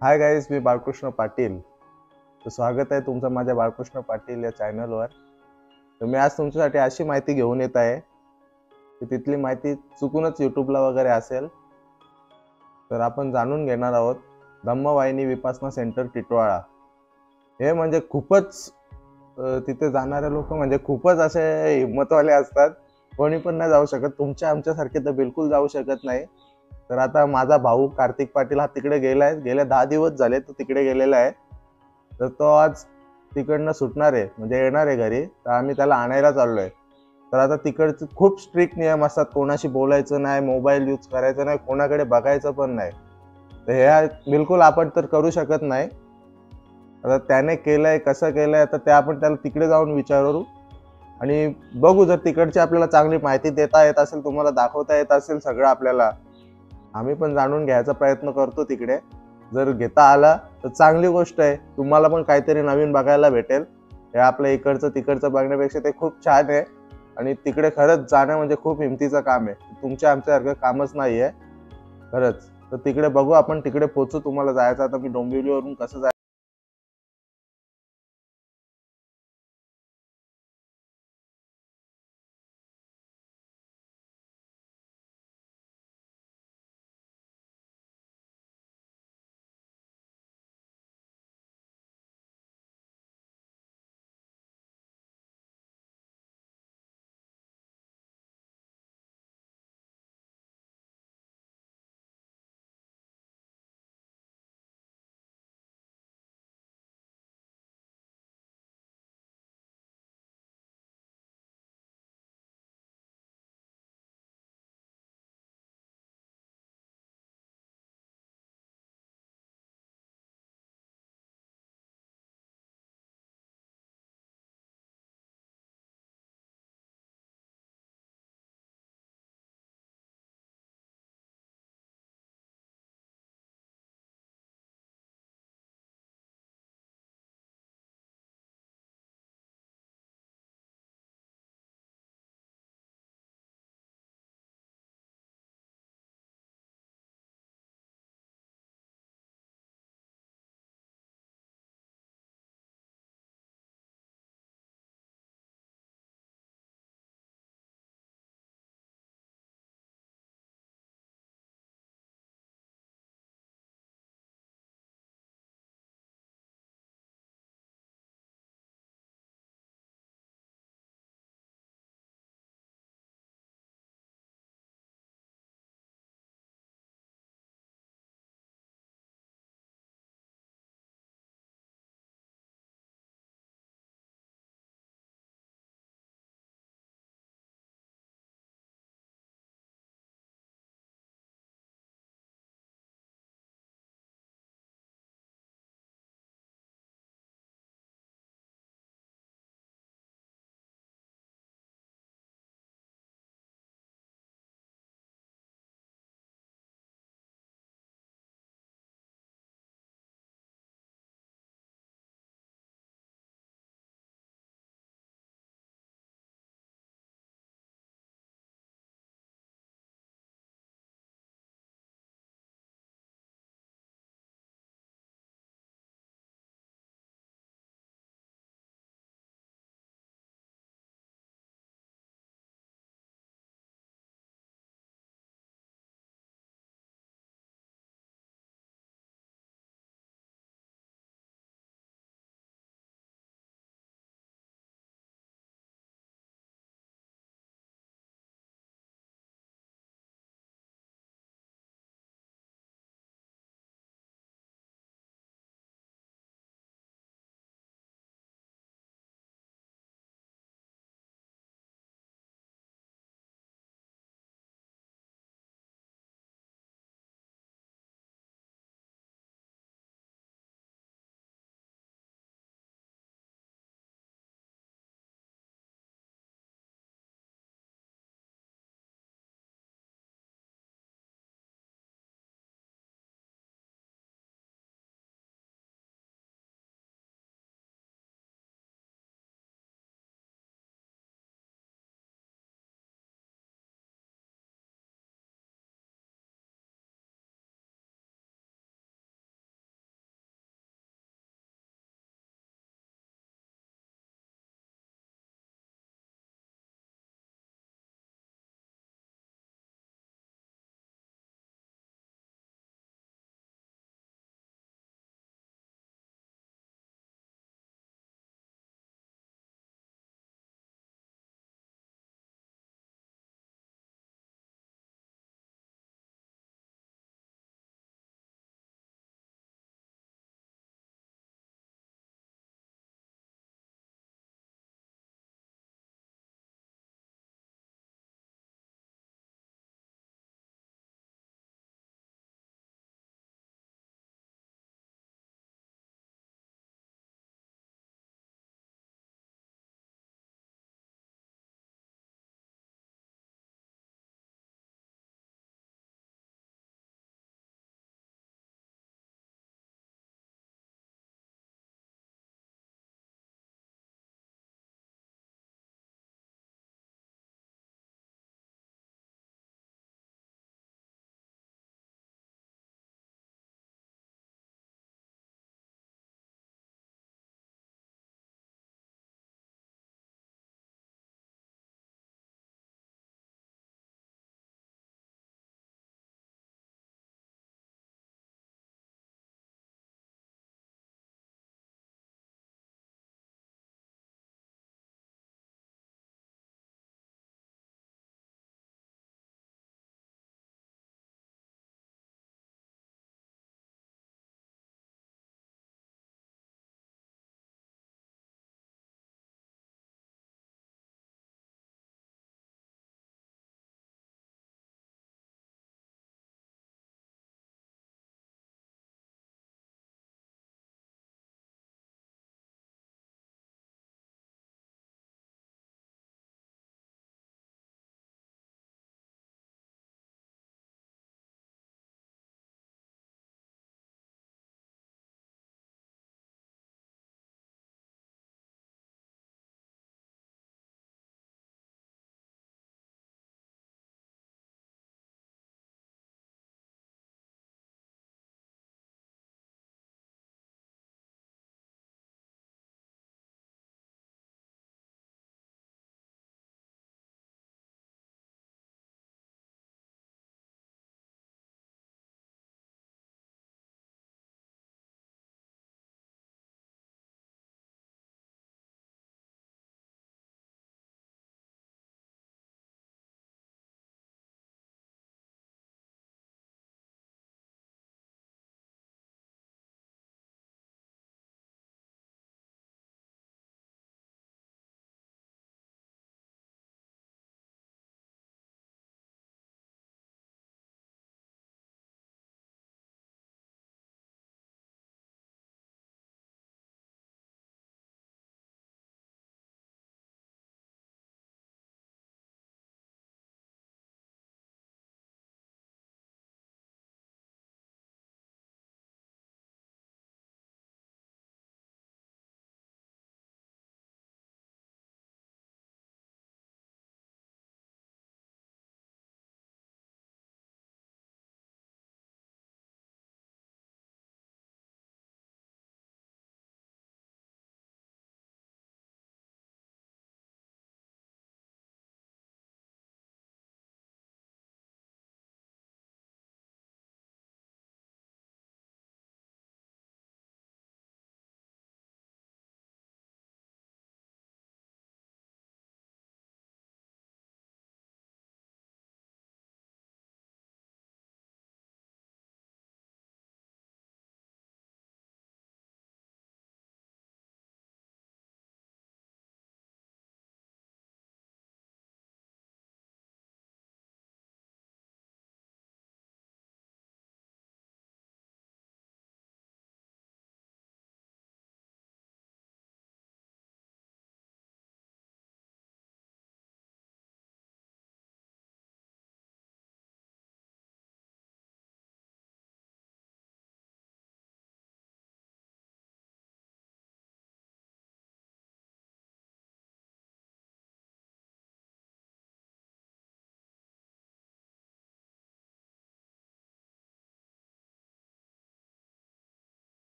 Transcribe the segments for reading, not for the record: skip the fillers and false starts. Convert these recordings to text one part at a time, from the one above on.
Hi guys, मी बाळकृष्ण पाटील. तर स्वागत आहे तुमचं माझ्या बाळकृष्ण पाटील या चॅनलवर. तर मी आज तुमच्यासाठी अशी माहिती घेऊन येत आहे की तिथली माहिती चुकूनच यूट्यूबला वगैरे असेल. तर आपण जाणून घेणार आहोत धम्मवाहिनी विपासना सेंटर टिटवाळा. हे म्हणजे खूपच तिथे जाणारे लोक म्हणजे खूपच असे हिंमतवाले असतात. कोणी पण नाही जाऊ शकत, तुमच्या आमच्यासारखे तर बिलकुल जाऊ शकत नाही. तर आता माझा भाऊ कार्तिक पाटील हा तिकडे गेलाय, गेल्या 10 दिवस झाले तो तिकडे गेलेला आहे. तर तो आज तिकडनं सुटणार आहे, म्हणजे येणार आहे घरी. तर आम्ही त्याला आणायला चाललोय. तर आता तिकडचे खूप स्ट्रिक्ट नियम असतात, कोणाशी बोलायचं नाही, मोबाईल यूज करायचा नाही, कोणाकडे बघायचं पण नाही. तर हे बिलकुल आपण तर करू शकत नाही. आता त्याने केलंय कसं केलंय आता ते आपण त्याला तिकडे जाऊन विचारू आणि बघू. जर तिकडची आपल्याला चांगली माहिती देता येत असेल, तुम्हाला दाखवता येत असेल सगळं आपल्याला, आम्ही पण जाणून घ्यायचा प्रयत्न करतो तिकडे. जर घेता आला तर चांगली गोष्ट आहे, तुम्हाला पण काहीतरी नवीन बघायला भेटेल. हे आपलं इकडचं तिकडचं बघण्यापेक्षा ते खूप छान आहे. आणि तिकडे खरंच जाणं म्हणजे खूप हिमतीचं काम आहे, तुमच्या आमच्यासारखं कामच नाही आहे खरंच. तर तिकडे बघू, आपण तिकडे पोहोचू. तुम्हाला जायचं आता मी डोंबिवलीवरून कसं जायचं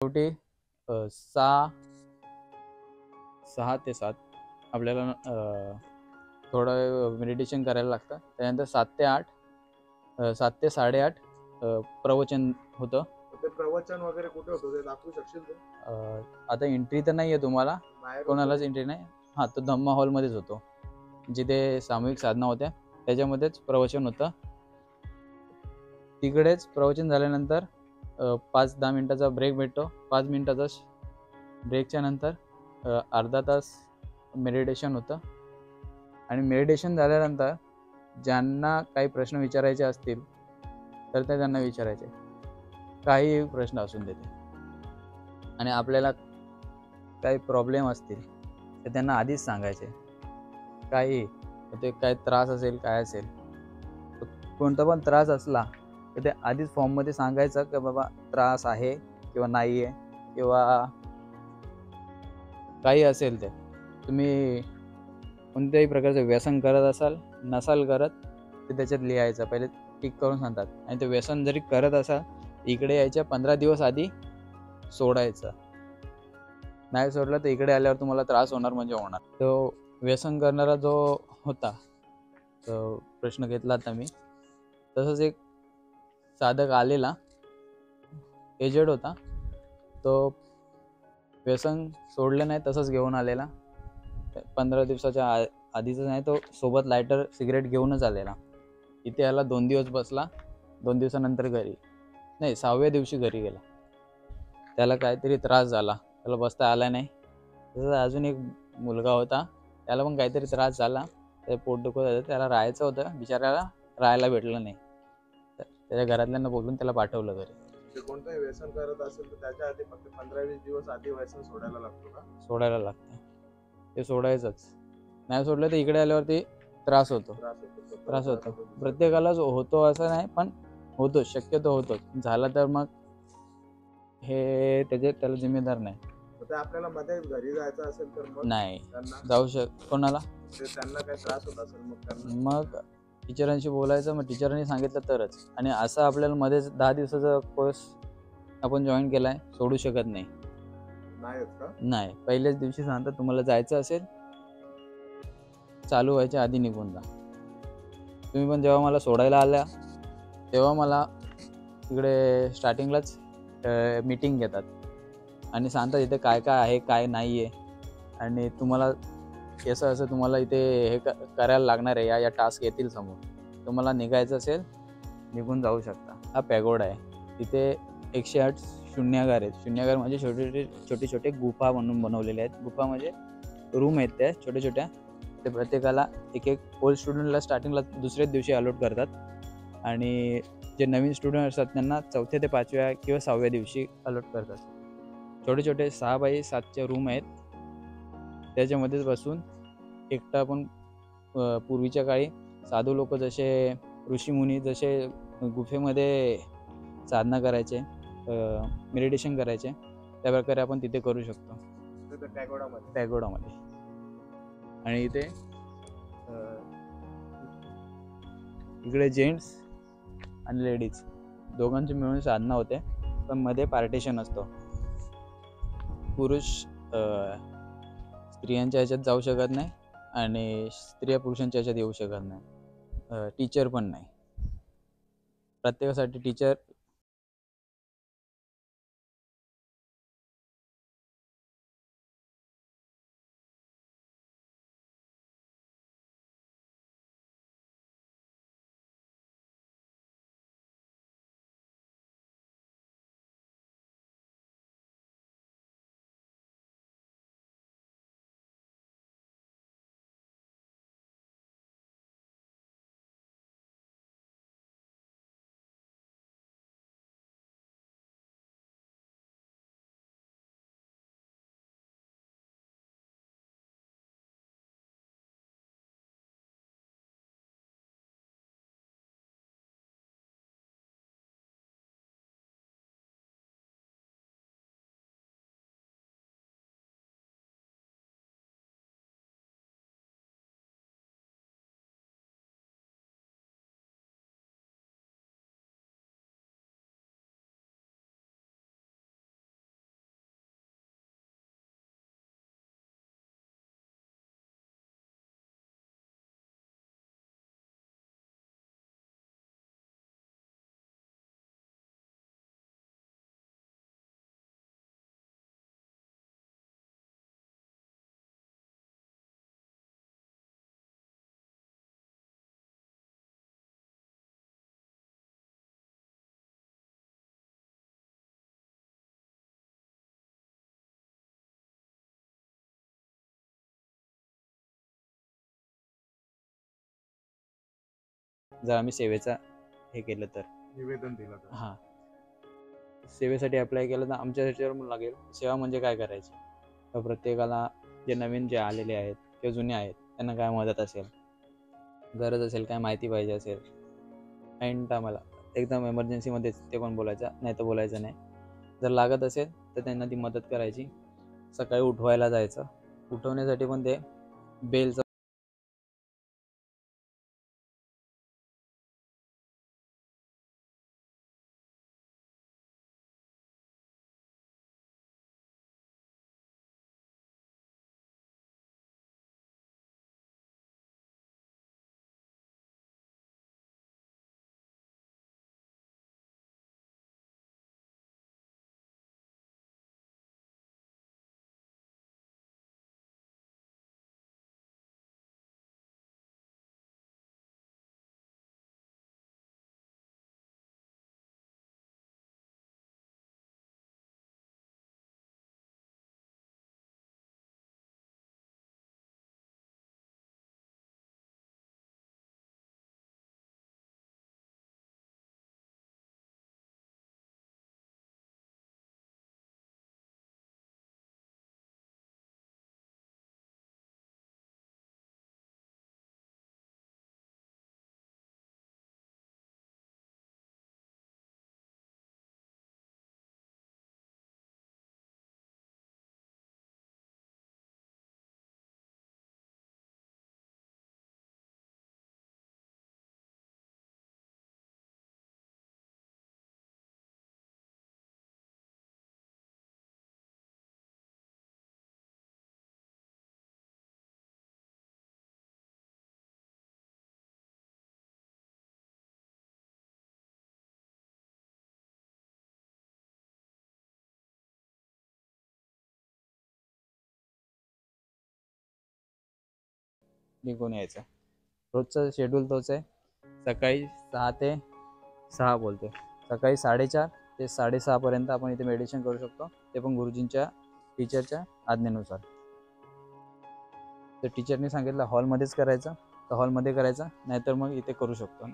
शेवटी 6 ते 7 आपल्याला थोडं मेडिटेशन करायला लागतं. त्यानंतर 7 ते 8 प्रवचन होतं. ते प्रवचन वगैरे कुठे होतं ते दाखवू शकशील तू? आता एंट्री तर नाही आहे तुम्हाला, बाहेर कोणालाच एंट्री नाही. हां, तो धम्मा हॉलमध्येच होतो, जिथे सामूहिक साधना होत्या त्याच्यामध्येच प्रवचन होतं. तिकडेच प्रवचन झाल्यानंतर 5-10 मिनटाचा ब्रेक भेटतो. 5 मिनटाचा ब्रेकच्या नंतर अर्धा तास मेडिटेशन होतं. आणि मेडिटेशन झाल्यानंतर ज्यांना काही प्रश्न विचारायचे असतील तर ते त्यांना विचारायचे, काही प्रश्न असून देते. आणि आपल्याला काही प्रॉब्लेम असतील तर त्यांना आधीच सांगायचे. काही ते काय त्रास असेल, काय असेल, कोणता पण त्रास असला तर ते आधीच फॉर्ममध्ये सांगायचं की बाबा त्रास आहे किंवा नाही आहे, किंवा काही असेल ते तुम्ही कोणत्याही प्रकारचं व्यसन करत असाल, नसाल करत, ते त्याच्यात लिहायचं. पहिले टिक करून सांगतात. आणि ते व्यसन जरी करत असाल, इकडे यायच्या 15 दिवस आधी सोडायचं. नाही सोडलं तर इकडे आल्यावर तुम्हाला त्रास होणार म्हणजे होणार. तो व्यसन करणारा जो होता, तो प्रश्न घेतला होता मी. तसंच एक साधक आलेला, एजेड होता. तो व्यसन सोडलं नाही, तसंच घेऊन आलेला. 15 दिवसाच्या आधीच नाही, तो सोबत लायटर सिगरेट घेऊनच आलेला. इथे याला 2 दिवस बसला. 2 दिवसानंतर घरी, नाही 6व्या दिवशी घरी गेला. त्याला काहीतरी त्रास झाला, त्याला बसता आला नाही. तसंच अजून एक मुलगा होता, त्याला पण काहीतरी त्रास झाला, ते पोटदुखत होतं, त्याला राहायचं होतं, बिचाऱ्याला राहायला भेटलं नाही. त्याच्या घरातल्यांना बोलून त्याला पाठवलं घरी. कोणतंही व्यसन करत असेल तर त्याच्या आधी फक्त 15-20 दिवस आधी व्यसन सोडायला लागतो का? सोडायला लागतं, ते सोडायचंच. नाही सोडलं तर इकडे आल्यावरती त्रास होतो. प्रत्येकालाच होतो असं नाही, पण होतो, शक्यतो होतो. झाला तर मग हे त्याला जिम्मेदार नाही. ते आपल्याला मध्ये घरी जायचं असेल तर मग नाही जाऊ कोणाला त्यांना काही त्रास होत असेल मग टीचरांशी बोलायचं. मग टीचरांनी सांगितलं तरच. आणि असं आपल्याला मध्येच 10 दिवसाचा कोर्स आपण जॉईन केलाय, सोडू शकत नाही. नाही, पहिल्याच दिवशी सांगतात तुम्हाला जायचं असेल, चालू व्हायच्या आधी निघून जा. तुम्ही पण जेव्हा मला सोडायला आल्या तेव्हा मला तिकडे स्टार्टिंगलाच मीटिंग घेतात आणि सांगतात इथे काय काय आहे, काय नाही आहे, आणि तुम्हाला असं तुम्हाला इथे हे करायला लागणार आहे, या टास्क येतील समोर, तुम्हाला निघायचं असेल निघून जाऊ शकता. हा पॅगोडा आहे. तिथे 108 शून्यागार आहेत. शून्यागार म्हणजे छोटे छोटे गुफा म्हणून बनवलेले आहेत. गुफा म्हणजे रूम आहेत त्या छोट्या छोट्या. ते प्रत्येकाला एक ओल्ड स्टुडंटला स्टार्टिंगला दुसऱ्याच दिवशी अलॉट करतात, आणि जे नवीन स्टुडंट असतात त्यांना 4थ्या ते 5व्या किंवा 6व्या दिवशी अलॉट करतात. छोटे छोटे 6x7चे रूम आहेत. त्याच्यामध्येच बसून एकटा पण पूर्वीच्या काळी साधू लोक जसे ऋषीमुनी जसे गुफेमध्ये साधना करायचे, मेडिटेशन करायचे, त्या प्रकारे आपण तिथे करू शकतो, पॅगोडामध्ये. आणि इथे इकडे जेंट्स आणि लेडीज दोघांची मिळून साधना होते, पण मध्ये पार्टिशन असतो. पुरुष स्त्रियांच्या ह्याच्यात जाऊ शकत नाही, आणि स्त्रिया पुरुषांच्या ह्याच्यात येऊ शकत नाही. टीचर पण नाही. प्रत्येकासाठी टीचर जर आम्ही सेवेचा हे केलं तर निवेदन दिलं तर. हां, सेवेसाठी अप्लाय केलं तर आमच्या ह्याच्यावर पण लागेल. सेवा म्हणजे काय करायची, तर प्रत्येकाला जे नवीन जे आलेले आहेत किंवा जुने आहेत त्यांना काय मदत असेल, गरज असेल, काय माहिती पाहिजे असेल, ऐन टायमाला एकदम एमर्जन्सीमध्येच ते पण बोलायचं, नाही तर बोलायचं नाही. जर लागत असेल तर त्यांना ती मदत करायची. सकाळी उठवायला जायचं. उठवण्यासाठी पण ते बेलचं निघून यायचं. रोजचं शेड्यूल तोच आहे. सकाळी 6 ते 6 बोलते. सकाळी 4:30 ते 6:30 पर्यंत आपण इथे मेडिटेशन करू शकतो. ते पण गुरुजींच्या टीचरच्या आज्ञेनुसार. तर टीचरने सांगितलं हॉलमध्येच करायचं, तर हॉलमध्ये करायचं, नाहीतर मग इथे करू शकतो.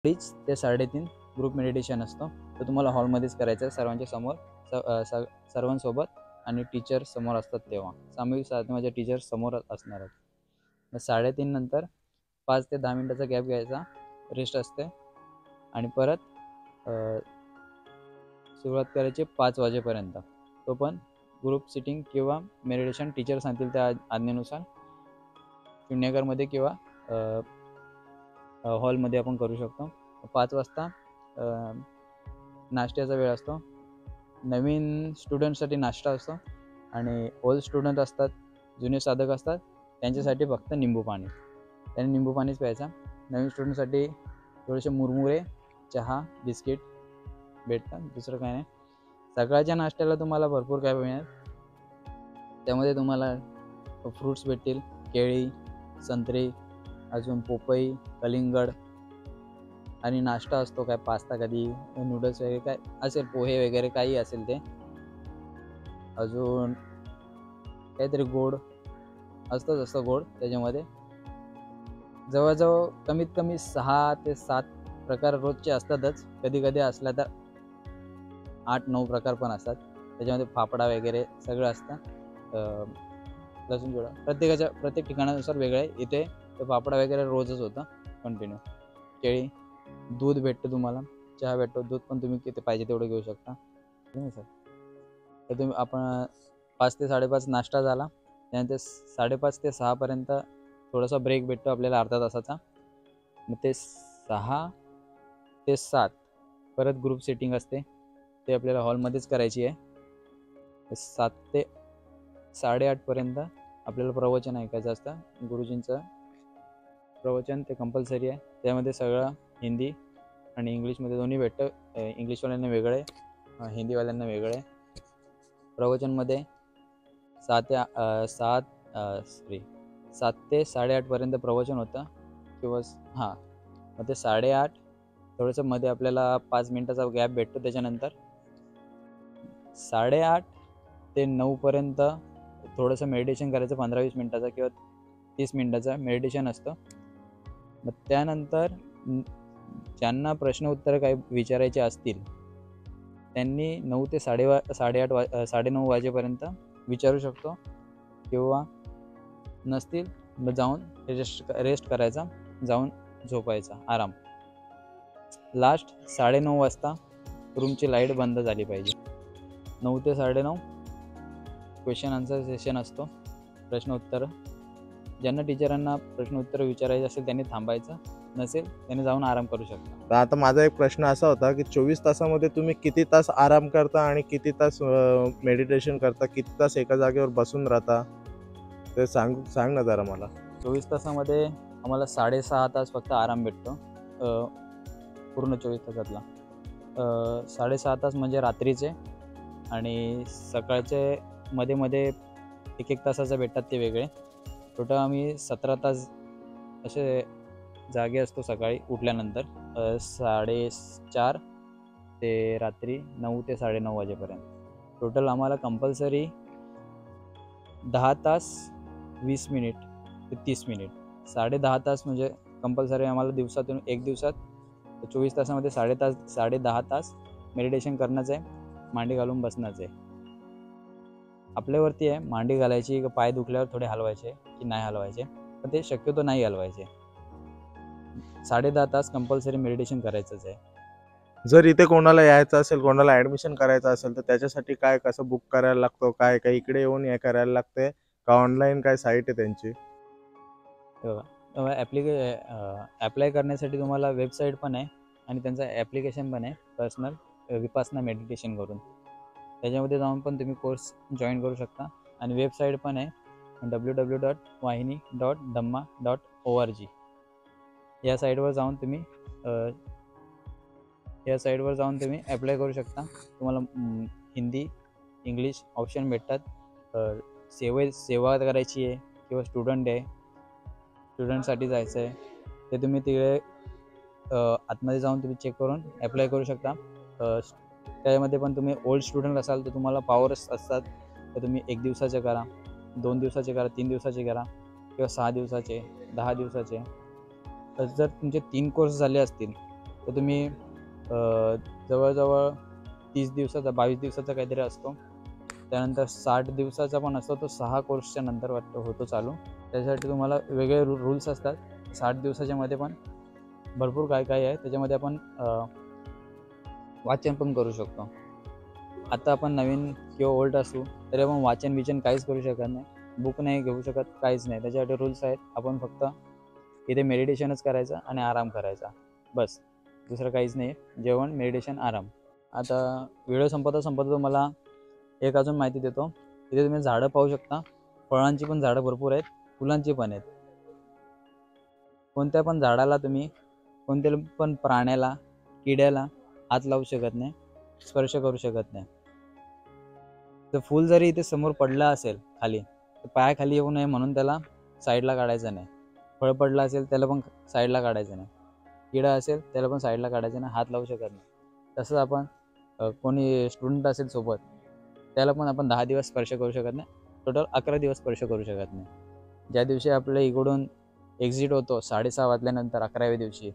अडीच ते 3:30 ग्रुप मेडिटेशन असतो. तो तुम्हाला हॉलमध्येच करायचा आहे सर्वांच्या समोर, सर्वांसोबत आणि टीचर समोर असतात तेव्हा. सामूहिक साधनेमध्ये टीचर समोर असणार आहेत. मग 3:30 नंतर 5 ते 10 मिनिटाचा गॅप घ्यायचा, रेस्ट असते आणि परत सुरुवात करायची 5 वाजेपर्यंत. तो पण ग्रुप सिटिंग किंवा मेडिटेशन टीचर सांगतील त्या आज्ञेनुसार शून्यागारमध्ये किंवा हॉलमध्ये आपण करू शकतो. 5 वाजता नाश्त्याचा वेळ असतो. नवीन स्टुडंटसाठी नाश्ता असतो आणि ओल्ड स्टुडंट असतात, जुने साधक असतात, त्यांच्यासाठी फक्त निंबू पाणी. त्यांनी निंबू पाणीच प्यायचा. नवीन स्टुडंटसाठी थोडेसे मुरमुरे, चहा, बिस्किट भेटतात, दुसरं काही नाही. सकाळच्या नाश्त्याला तुम्हाला भरपूर काय मिळेल. त्यामध्ये तुम्हाला फ्रूट्स भेटतील, केळी, संत्री, अजून पोपई, कलिंगड आणि नाश्ता असतो काय पास्ता, कधी नूडल्स वगैरे काय असेल, पोहे वगैरे काही असेल ते. अजून काहीतरी गोड असतं गोड त्याच्यामध्ये. जवळजवळ कमीत कमी 6 ते 7 प्रकार रोजचे असतातच. कधी कधी असल्या तर 8-9 प्रकार पण असतात. त्याच्यामध्ये फाफडा वगैरे सगळं असतं. लसूण चिवडा प्रत्येक ठिकाणानुसार वेगळं आहे. इथे ते फाफडा वगैरे रोजच होतं कंटिन्यू. केळी, दूध भेटतं तुम्हाला, चहा भेटतो. दूध पण तुम्ही किती पाहिजे तेवढं घेऊ शकता. नाही सर, तर तुम्ही आपण 5 ते 5:30 नाश्ता झाला. त्यानंतर 5:30 ते 6 थोडासा ब्रेक भेटतो आपल्याला अर्धा तासाचा. मग ते 6 ते 7 परत ग्रुप सेटिंग असते. ते आपल्याला हॉलमध्येच करायची आहे. 7 ते 8:30 आपल्याला प्रवचन ऐकायचं असतं. गुरुजींचं प्रवचन ते कंपल्सरी आहे. त्यामध्ये सगळं हिंदी आणि इंग्लिशमध्ये दोन्ही भेटतं. इंग्लिशवाल्यांना वेगळं आहे, हिंदीवाल्यांना वेगळं आहे. प्रवचनमध्ये 7 ते 8:30 प्रवचन होतं किंवा मग ते 8:30 थोडंसं मध्ये आपल्याला 5 मिनिटाचा गॅप भेटतो. त्याच्यानंतर 8:30 ते 9 थोडंसं मेडिटेशन करायचं, 15-20 मिनिटाचा किंवा 30 मिनिटाचा मेडिटेशन असतं. मग त्यानंतर ज्यांना प्रश्न उत्तर काही विचारायचे असतील त्यांनी 9 ते 8:30 वाजेपर्यंत विचारू शकतो किंवा नसतील मग जाऊन रेस्ट करायचा, जाऊन झोपायचा आराम. लास्ट 9:30 वाजता रूमची लाईट बंद झाली पाहिजे. 9 ते 9:30 क्वेश्चन आन्सर सेशन असतो, प्रश्न उत्तर. ज्यांना टीचरांना प्रश्न उत्तर विचारायचे असेल त्यांनी थांबायचं, नसेल त्यांनी जाऊन आराम करू शकता. तर आता माझा एक प्रश्न असा होता की 24 तासामध्ये तुम्ही किती तास आराम करता आणि किती तास मेडिटेशन करता, किती तास एका जागेवर बसून राहता, ते सांग ना जरा मला. 24 तासामध्ये आम्हाला 6.5 तास फक्त आराम भेटतो. पूर्ण 24 तासातला 6.5 तास म्हणजे रात्रीचे आणि सकाळचे मध्ये 1-1 तासाचे भेटतात ते वेगळे. टोटल आम्ही 17 तास असे जागे असतो सकाळी उठल्यानंतर 4:30 ते रात्री 9 ते 9:30 वाजेपर्यंत. टोटल आम्हाला कंपल्सरी 10 तास 20 मिनिट ते 30 मिनिट, 10.5 तास म्हणजे कंपल्सरी आम्हाला दिवसातून. एक दिवसात 24 तासामध्ये 10.5 तास मेडिटेशन करणंच आहे, मांडी घालून बसणंच आहे. आपल्यावरती आहे मांडी घालायची की पाय दुखल्यावर थोडे हलवायचे की नाही हलवायचे, पण ते शक्यतो नाही हलवायचे. 10.5 तास कंपल्सरी मेडिटेशन करायचंच आहे. जर इथे कोणाला यायचं असेल, कोणाला ॲडमिशन करायचं असेल तर त्याच्यासाठी काय कसं बुक करायला लागतो, काय काय इकडे येऊन हे करायला लागते का ऑनलाईन काय साईट आहे त्यांची? अप्लाय करण्यासाठी तुम्हाला वेबसाईट पण आहे आणि त्यांचं ॲप्लिकेशन पण आहे पर्सनल विपासना मेडिटेशन करून. त्याच्यामध्ये जाऊन पण तुम्ही कोर्स जॉईन करू शकता आणि वेबसाईट पण आहे www.wahini.dhamma.org. या साईटवर जाऊन तुम्ही अप्लाय करू शकता. तुम्हाला हिंदी, इंग्लिश ऑप्शन भेटतात. सेवा करायची आहे किंवा स्टुडंटसाठी जायचं आहे ते तुम्ही तिकडे आतमध्ये जाऊन तुम्ही चेक करून अप्लाय करू शकता. त्यामध्ये पण तुम्ही ओल्ड स्टुडंट असाल तर तुम्हाला पॉवर्स असतात, तर तुम्ही 1 दिवसाचे करा, 2 दिवसाचे करा, 3 दिवसाचे करा किंवा 6 दिवसाचे, 10 दिवसाचे. तर जर तुमचे 3 कोर्स झाले असतील तर तुम्ही जवळजवळ 30 दिवसाचा 22 दिवसाचा काहीतरी असतो. त्यानंतर 60 दिवसाचा पण असतो, तो 6 कोर्सच्या नंतर वाटतं होतो चालू. त्याच्यासाठी तुम्हाला वेगळे रूल्स असतात. 60 दिवसाच्या मध्ये पण भरपूर काय काय आहे. त्याच्यामध्ये आपण वाचन पण करू शकतो. आता आपण नवीन किंवा ओल्ड असू तरी आपण वाचन काहीच करू शकत नाही, बुक नाही घेऊ शकत, काहीच नाही. त्याच्यासाठी रूल्स आहेत. आपण फक्त इथे मेडिटेशनच करायचं आणि आराम करायचा, बस. दुसरं काहीच नाही. जेवण, मेडिटेशन, आराम. आता व्हिडिओ संपवता तुम्हाला एक अजून माहिती देतो. इथे तुम्ही झाडं पाहू शकता. फळांची पण झाडं भरपूर आहेत, फुलांची पण आहेत. कोणत्या पण झाडाला तुम्ही कोणत्या पण प्राण्याला, किड्याला हात लावू शकत नाही, स्पर्श करू शकत नाही. तर फूल जरी इथे समोर पडला असेल खाली, तर पायाखाली येऊ नये म्हणून त्याला साईडला काढायचं नाही. फळ पडला असेल त्याला पण साईडला काढायचं नाही. किडा असेल त्याला पण साईडला काढायचं नाही, हात लावू शकत नाही. तसंच आपण कोणी स्टुडंट असेल सोबत, त्याला पण आपण 10 दिवस स्पर्श करू शकत नाही. टोटल 11 दिवस स्पर्श करू शकत नाही. ज्या दिवशी आपल्या इकडून एक्झिट होतो 6:30 वाजल्यानंतर 11व्या दिवशी,